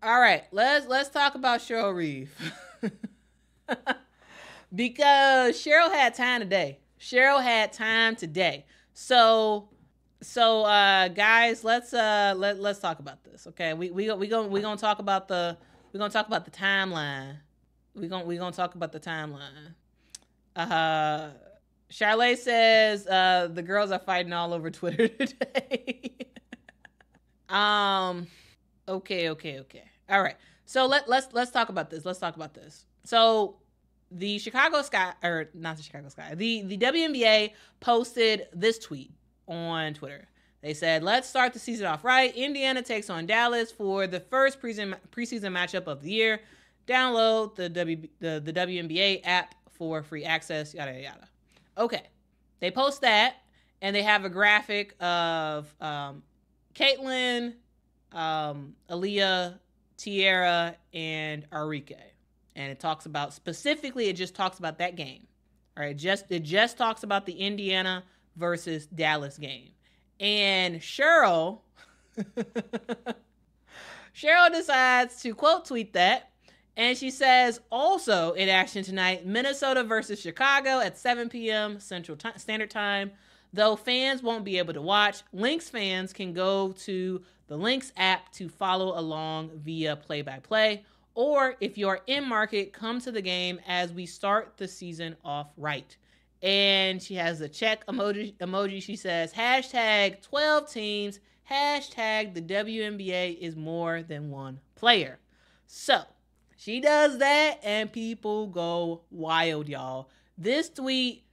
All right, let's talk about Cheryl Reeve. Because Cheryl had time today. Cheryl had time today. So guys, let's talk about this. Okay, we gonna talk about the timeline. We gonna talk about the timeline. Uh, Charlotte says the girls are fighting all over Twitter today. um, okay. All right. So let's talk about this. Let's talk about this. So the Chicago Sky, or not the Chicago Sky, the WNBA posted this tweet on Twitter. They said, "Let's start the season off right. Indiana takes on Dallas for the first preseason matchup of the year. Download the WNBA app for free access, yada, yada, yada." Okay. They post that, and they have a graphic of Caitlin, Aaliyah, Tierra, and Arike. And it talks about, specifically, it just talks about that game. All right, it just talks about the Indiana versus Dallas game. And Cheryl decides to quote tweet that. And she says, also in action tonight, Minnesota versus Chicago at 7 p.m. Central Standard Time. Though fans won't be able to watch, Lynx fans can go to the Lynx app to follow along via play-by-play. Or if you're in market, come to the game as we start the season off right. And she has a check emoji. She says, hashtag 12 teams, hashtag the WNBA is more than one player. So she does that and people go wild, y'all. This tweet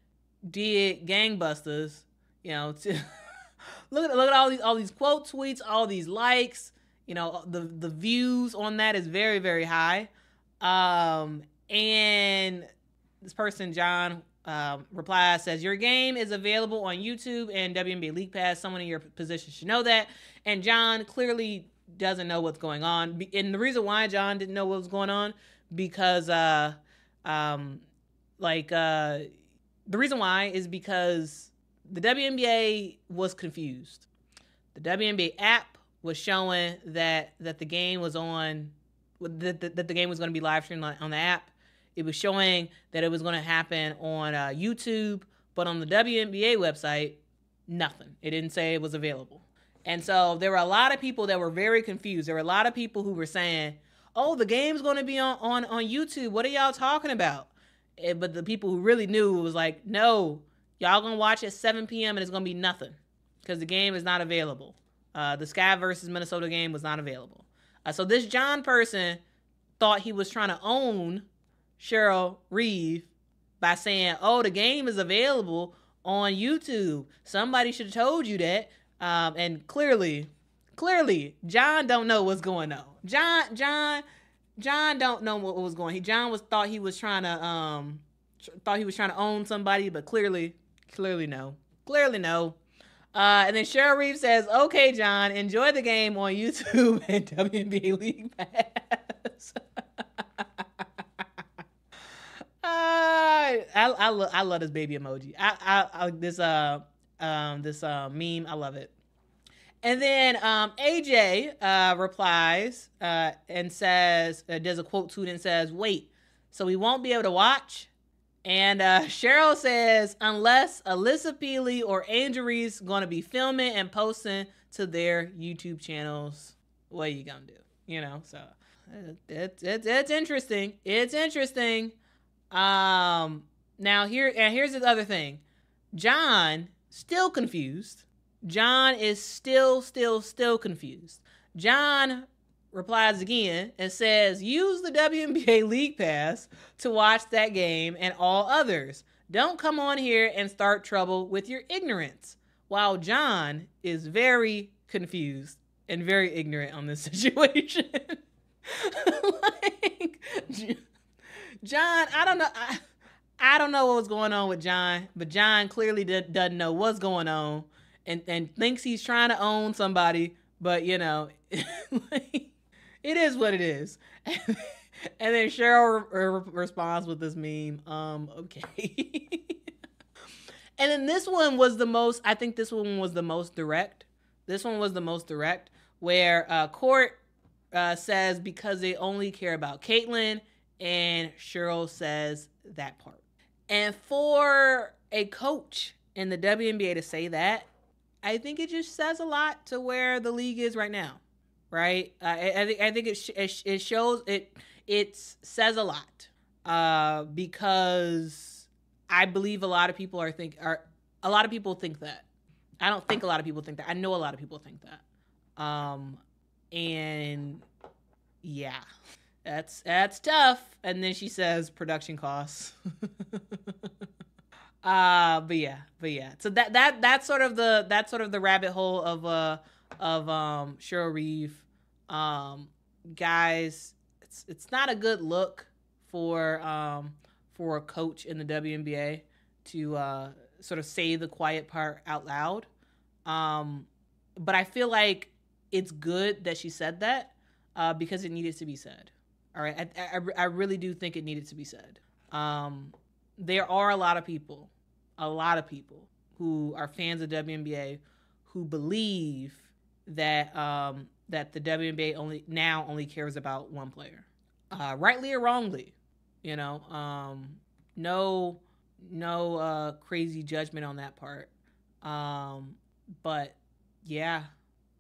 did gangbusters. You know, look at all these quote tweets, all these likes. You know, the views on that is very, very high. And this person, John, replies, says, your game is available on YouTube and WNBA League Pass. Someone in your position should know that. And John clearly doesn't know what's going on. And the reason why John didn't know what was going on, because the reason why is because the WNBA was confused. The WNBA app was showing that the game was on, that the game was going to be live streamed on the app. It was showing that it was going to happen on YouTube, but on the WNBA website, nothing. It didn't say it was available. And so there were a lot of people that were very confused. There were a lot of people who were saying, oh, the game's going to be on YouTube. What are y'all talking about? But the people who really knew was like, no, y'all going to watch at 7 p.m. and it's going to be nothing because the game is not available. The Sky versus Minnesota game was not available. So this John person thought he was trying to own Cheryl Reeve by saying, oh, the game is available on YouTube. Somebody should have told you that. And clearly, John don't know what's going on. John don't know what was going on. John thought he was trying to own somebody, but clearly no. And then Cheryl Reeve says, okay, John, enjoy the game on YouTube and WNBA League Pass. I love this baby emoji. This meme, I love it. And then AJ replies and says, does a quote tweet and says, wait, so we won't be able to watch? And Cheryl says, unless Alyssa Peely or Angel Reeve's going to be filming and posting to their YouTube channels, what are you going to do? You know, so it's interesting. It's interesting. Now here's the other thing. John, still confused. John is still confused. John replies again and says, use the WNBA League Pass to watch that game and all others. Don't come on here and start trouble with your ignorance. While John is very confused and very ignorant on this situation. Like, John, I don't know what was going on with John, but John clearly doesn't know what's going on and thinks he's trying to own somebody, but you know, like, it is what it is. And then Cheryl responds with this meme, okay. And then this one was the most, I think this one was the most direct. This one was the most direct, where Court says because they only care about Caitlyn, and Cheryl says that part. And for a coach in the WNBA to say that, I think it just says a lot to where the league is right now, right? I think it shows it says a lot because I believe a lot of people think that. I don't think a lot of people think that. I know a lot of people think that. And yeah, that's tough. And then she says production costs. But yeah. So that's sort of the rabbit hole of Cheryl Reeve. Guys, it's not a good look for a coach in the WNBA to sort of say the quiet part out loud. But I feel like it's good that she said that because it needed to be said. All right, I really do think it needed to be said. There are a lot of people who are fans of WNBA who believe that that the WNBA only cares about one player, rightly or wrongly. No crazy judgment on that part. But yeah,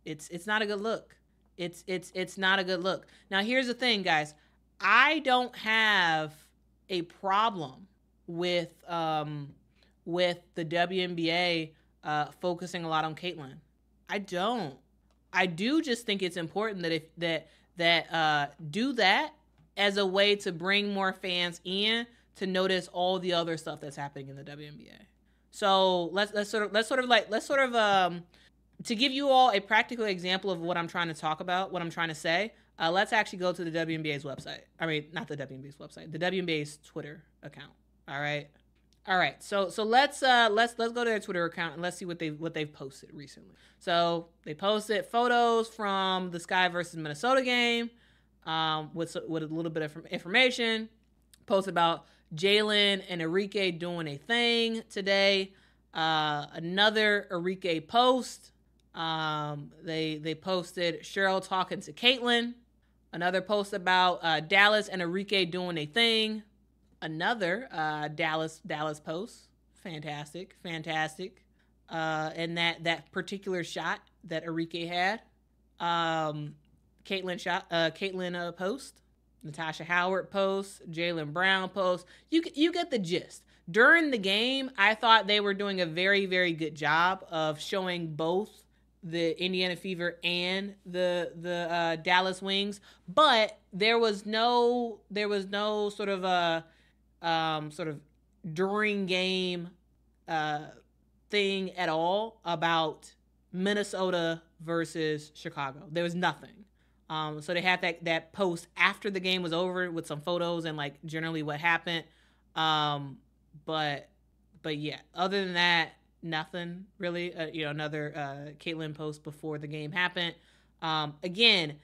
it's not a good look. It's not a good look. Now here's the thing, guys. I don't have a problem with the WNBA focusing a lot on Caitlyn. I don't. I do just think it's important that do that as a way to bring more fans in to notice all the other stuff that's happening in the WNBA. So let's sort of to give you all a practical example of what I'm trying to talk about, what I'm trying to say. Let's actually go to the WNBA's website. I mean, not the WNBA's website, the WNBA's Twitter account. All right. So let's go to their Twitter account and let's see what they've posted recently. So they posted photos from the Sky versus Minnesota game, with a little bit of information. Posted about Jalen and Enrique doing a thing today. Another Enrique post. They posted Cheryl talking to Caitlyn. Another post about Dallas and Enrique doing a thing. Another Dallas post. Fantastic. And that particular shot that Enrique had. Caitlyn post. Natasha Howard post. Jaylen Brown post. You get the gist. During the game, I thought they were doing a very, very good job of showing both the Indiana Fever and the Dallas Wings, but there was no sort of during game thing at all about Minnesota versus Chicago. There was nothing. So they had that post after the game was over with some photos and like generally what happened. But yeah, other than that, nothing really. Another Caitlyn post before the game happened. Again,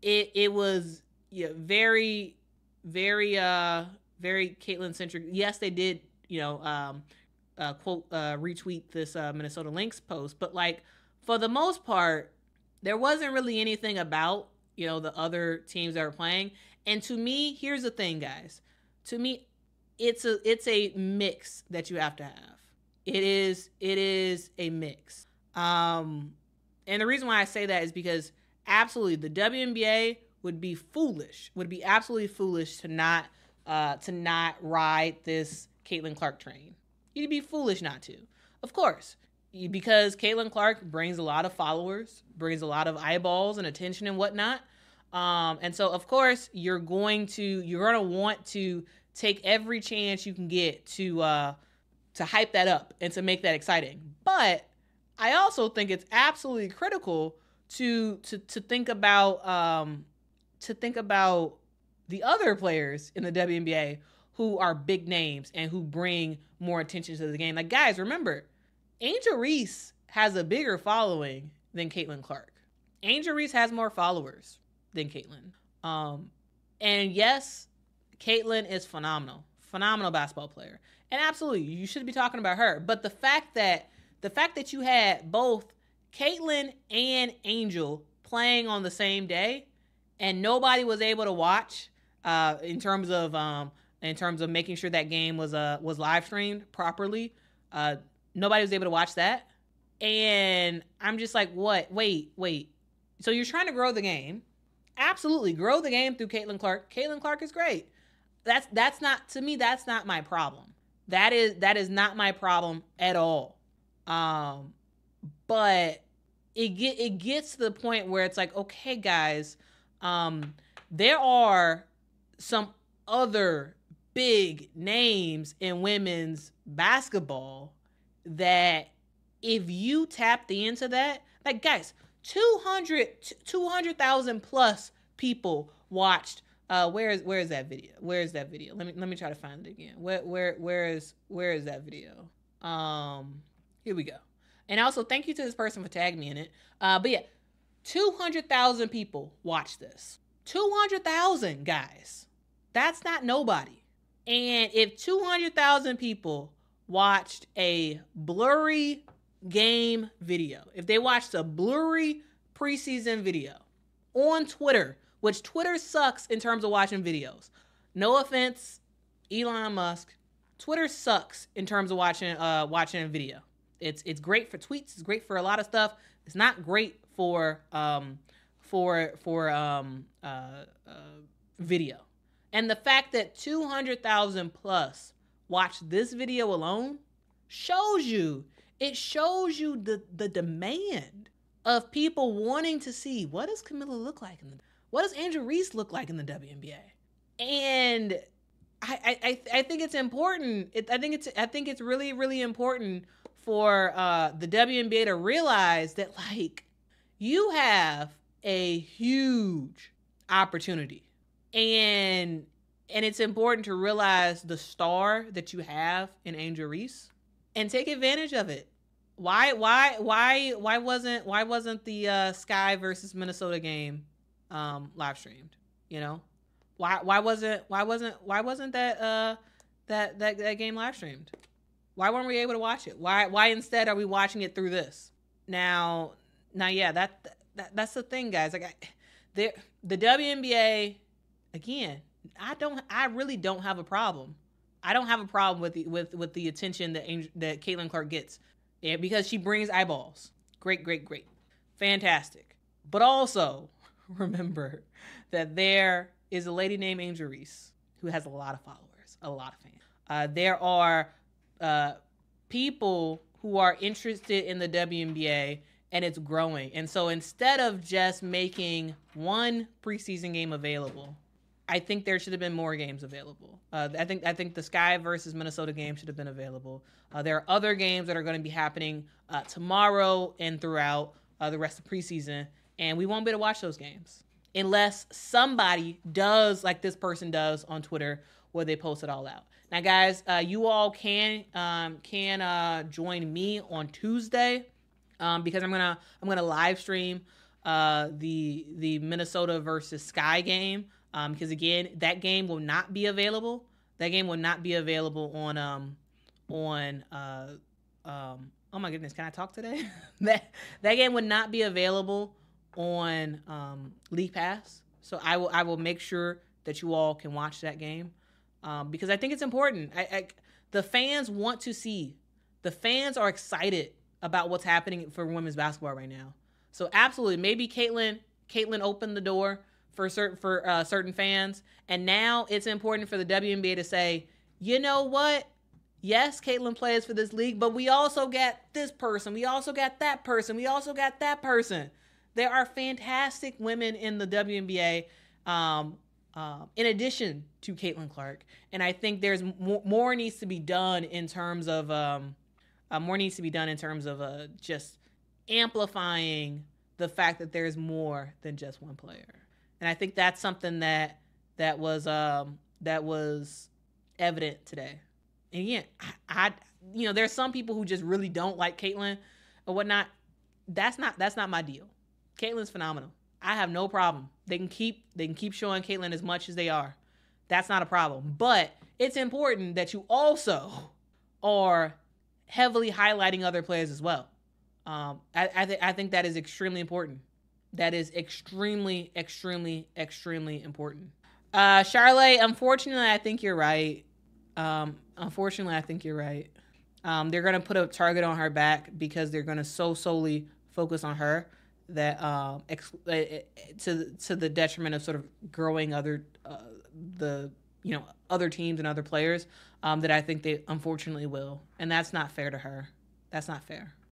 it was very, very, very Caitlyn centric. Yes, they did quote retweet this Minnesota Lynx post, but like for the most part, there wasn't really anything about the other teams that were playing. And to me, here's the thing, guys. To me, it's a mix that you have to have. It is a mix. And the reason why I say that is because absolutely the WNBA would be absolutely foolish to not ride this Caitlin Clark train. You'd be foolish not to. Of course, because Caitlin Clark brings a lot of followers, brings a lot of eyeballs and attention and whatnot. And so of course you're going to want to take every chance you can get to hype that up and to make that exciting. But I also think it's absolutely critical to think about the other players in the WNBA who are big names and who bring more attention to the game. Like, guys, remember, Angel Reese has a bigger following than Caitlin Clark. Angel Reese has more followers than Caitlin. And yes, Caitlin is phenomenal basketball player. And absolutely, you should be talking about her. But the fact that you had both Caitlin and Angel playing on the same day and nobody was able to watch in terms of making sure that game was live streamed properly. Nobody was able to watch that. And I'm just like, what? Wait. So you're trying to grow the game. Absolutely. Grow the game through Caitlin Clark. Caitlin Clark is great. That's not, to me, that's not my problem. That is not my problem at all. But it gets to the point where it's like, okay, guys, there are some other big names in women's basketball that if you tapped into that, like, guys, 200,000 plus people watched. Where is that video? Where is that video? Let me try to find it again. Where is that video? Here we go. And also, thank you to this person for tagging me in it. But yeah, 200,000 people watched this. 200,000, guys. That's not nobody. And if 200,000 people watched a blurry game video, if they watched a blurry preseason video on Twitter, which Twitter sucks in terms of watching videos. No offense, Elon Musk. Twitter sucks in terms of watching a video. It's great for tweets. It's great for a lot of stuff. It's not great for video. And the fact that 200,000 plus watched this video alone shows you the demand of people wanting to see, what does Camilla look like what does Angel Reese look like in the WNBA? And I think it's important. I think it's really, really important for the WNBA to realize that, like, you have a huge opportunity, and it's important to realize the star that you have in Angel Reese and take advantage of it. Why wasn't the Sky versus Minnesota game live streamed? You know, why wasn't that game live streamed? Why weren't we able to watch it? Why instead are we watching it through this? Now yeah, that's the thing, guys. Like, the WNBA, again, I really don't have a problem. I don't have a problem with the attention that Caitlin Clark gets, because she brings eyeballs. Great, fantastic. But also remember that there is a lady named Angel Reese who has a lot of followers, a lot of fans. There are people who are interested in the WNBA, and it's growing. And so instead of just making one preseason game available, I think there should have been more games available. I think the Sky versus Minnesota game should have been available. There are other games that are going to be happening tomorrow and throughout the rest of preseason, and we won't be able to watch those games unless somebody does like this person does on Twitter, where they post it all out. Now, guys, you all can join me on Tuesday because I'm gonna live stream the Minnesota versus Sky game. Because again, that game will not be available. That game will not be available on oh my goodness, can I talk today? that game would not be available on League Pass. So I will make sure that you all can watch that game because I think it's important. The fans want to see. The fans are excited about what's happening for women's basketball right now. So absolutely, maybe Caitlin opened the door for certain fans, and now it's important for the WNBA to say, you know what? Yes, Caitlin plays for this league, but we also got this person. We also got that person. We also got that person. There are fantastic women in the WNBA, in addition to Caitlin Clark, and I think there's more needs to be done in terms of just amplifying the fact that there's more than just one player. And I think that's something that was evident today. And again, there's some people who just really don't like Caitlin or whatnot. That's not my deal. Caitlin's phenomenal. I have no problem. They can keep showing Caitlin as much as they are. That's not a problem. But it's important that you also are heavily highlighting other players as well. I think that is extremely important. That is extremely, extremely, extremely important. Charlotte, unfortunately, I think you're right. Unfortunately, I think you're right. They're going to put a target on her back because they're going to solely focus on her, that to the detriment of sort of growing the other teams and other players, that I think they unfortunately will, and that's not fair to her. That's not fair.